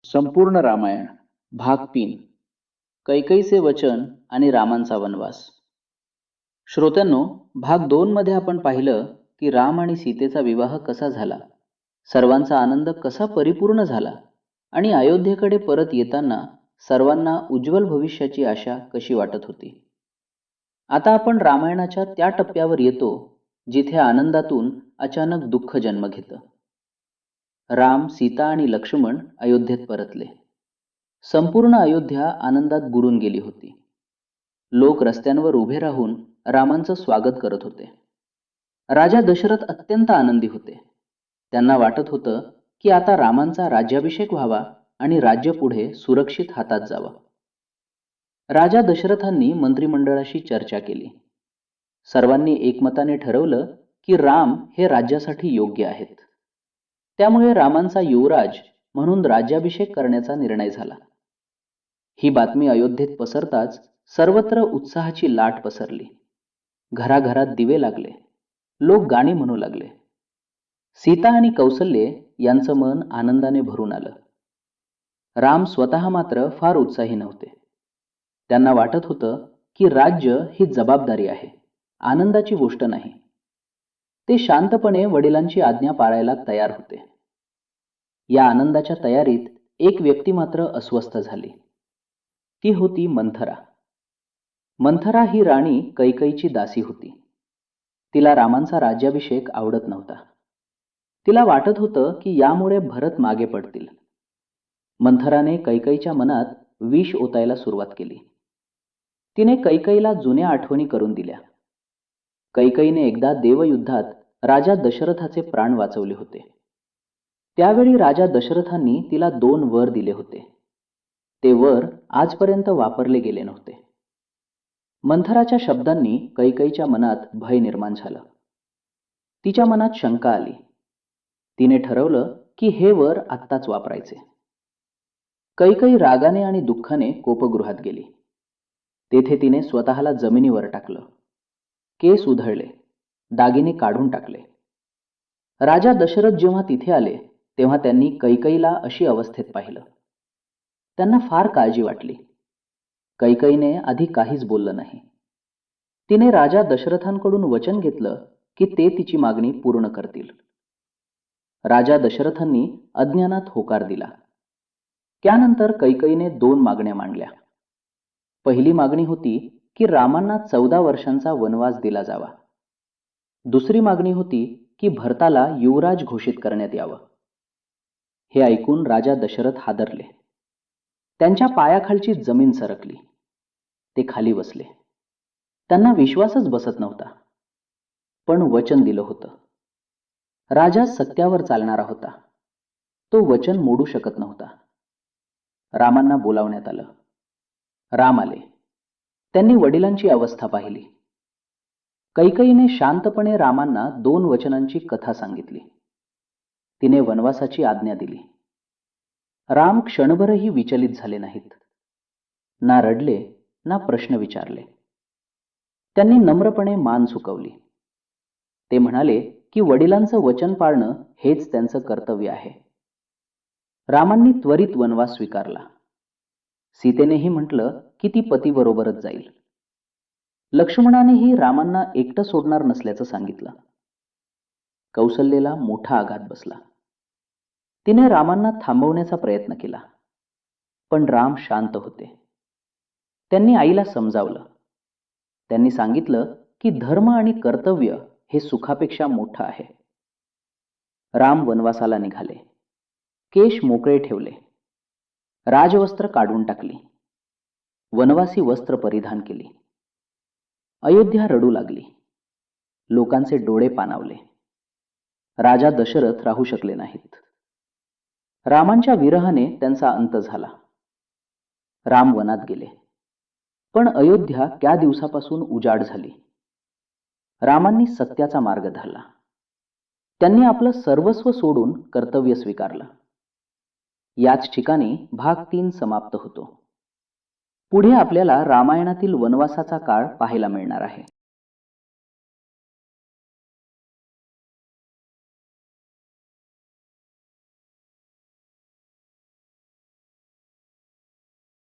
संपूर्ण रामायण भाग 3 कैकईचे वचन आणि रामांचा वनवास. श्रोत्यांनो, भाग 2 मध्ये आपण पाहिलं की राम आणि सीतेचा विवाह कसा झाला, सर्वांचा आनंद कसा परिपूर्ण झाला आणि अयोध्येकडे परत येताना सर्वांना उज्ज्वल भविष्याची आशा कशी वाटत होती. आता आपण रामायणाच्या त्या टप्प्यावर येतो जिथे आनंदातून अचानक दुःख जन्म घेतं. राम, सीता आणि लक्ष्मण अयोध्येत परतले. संपूर्ण अयोध्या आनंदात बुडून गेली होती. लोक रस्त्यांवर उभे राहून रामांचं स्वागत करत होते. राजा दशरथ अत्यंत आनंदी होते. त्यांना वाटत होतं की आता रामांचा राज्याभिषेक व्हावा आणि राज्य पुढे सुरक्षित हातात जावं. राजा दशरथांनी मंत्रिमंडळाशी चर्चा केली. सर्वांनी एकमताने ठरवलं की राम हे राज्यासाठी योग्य आहेत. त्यामुळे रामांचा युवराज म्हणून राज्याभिषेक करण्याचा निर्णय झाला. ही बातमी अयोध्येत पसरताच सर्वत्र उत्साहाची लाट पसरली. घराघरात दिवे लागले. लोक गाणी म्हणू लागले. सीता आणि कौसल्ये यांचं मन आनंदाने भरून आलं. राम स्वतः मात्र फार उत्साही नव्हते. त्यांना वाटत होतं की राज्य ही जबाबदारी आहे, आनंदाची गोष्ट नाही. ते शांतपणे वडिलांची आज्ञा पाळायला तयार होते. या आनंदाच्या तयारीत एक व्यक्ती मात्र अस्वस्थ झाली. ती होती मंथरा. मंथरा ही राणी कैकईची दासी होती. तिला रामांचा राज्याभिषेक आवडत नव्हता. तिला वाटत होतं की यामुळे भरत मागे पडतील. मंथराने कैकईच्या मनात विष ओतायला सुरुवात केली. तिने कैकईला जुन्या आठवणी करून दिल्या. कैकईने एकदा देवयुद्धात राजा दशरथाचे प्राण वाचवले होते. त्यावेळी राजा दशरथांनी तिला 2 वर दिले होते. ते वर आजपर्यंत वापरले गेले नव्हते. मंथराच्या शब्दांनी कैकईच्या मनात भय निर्माण झालं. तिच्या मनात शंका आली. तिने ठरवलं की हे वर आत्ताच वापरायचे. कैकई रागाने आणि दुःखाने कोपगृहात गेली. तेथे तिने स्वतःला जमिनीवर टाकलं. केस उधळले, दागिने काढून टाकले. राजा दशरथ जेव्हा तिथे आले तेव्हा त्यांनी कैकईला अशी अवस्थेत पाहिलं. त्यांना फार काळजी वाटली. कैकईने आधी काहीच बोललं नाही. तिने राजा दशरथांकडून वचन घेतलं की ते तिची मागणी पूर्ण करतील. राजा दशरथांनी अज्ञानात होकार दिला. त्यानंतर कैकईने 2 मागण्या मांडल्या. पहिली मागणी होती की रामांना 14 वर्षांचा वनवास दिला जावा. दुसरी मागणी होती की भरताला युवराज घोषित करण्यात यावं. हे ऐकून राजा दशरथ हादरले. त्यांच्या पायाखालची जमीन सरकली. ते खाली बसले. त्यांना विश्वासच बसत नव्हता. पण वचन दिलं होतं. राजा सत्यावर चालणारा होता. तो वचन मोडू शकत नव्हता. रामांना बोलावण्यात आलं. राम आले. त्यांनी वडिलांची अवस्था पाहिली. कैकईने शांतपणे रामांना 2 वचनांची कथा सांगितली. तिने वनवासाची आज्ञा दिली. राम क्षणभरही विचलित झाले नाहीत. ना रडले, ना प्रश्न विचारले. त्यांनी नम्रपणे मान झुकवली. ते म्हणाले की वडिलांचं वचन पाळणं हेच त्यांचं कर्तव्य आहे. रामांनी त्वरित वनवास स्वीकारला. सीतेनेही म्हटलं की ती पतीबरोबरच जाईल. लक्ष्मणानेही रामांना एकटं सोडणार नसल्याचं सांगितलं. कौसल्येला मोठा आघात बसला. तिने रामांना थांबवण्याचा प्रयत्न केला. पण राम शांत होते. त्यांनी आईला समजावलं. त्यांनी सांगितलं की धर्म आणि कर्तव्य हे सुखापेक्षा मोठं आहे. राम वनवासाला निघाले. केश मोकळे ठेवले. राजवस्त्र काढून टाकली. वनवासी वस्त्र परिधान केली. अयोध्या रडू लागली. लोकांचे डोळे पाणावले. राजा दशरथ राहू शकले नाहीत. रामांच्या विरहाने त्यांचा अंत झाला. राम वनात गेले. पण अयोध्या त्या दिवसापासून उजाड झाली. रामांनी सत्याचा मार्ग धरला. त्यांनी आपलं सर्वस्व सोडून कर्तव्य स्वीकारलं. याच ठिकाणी भाग 3 समाप्त होतो. पुढे आपल्याला रामायणातील वनवासाचा काळ पाहायला मिळणार आहे.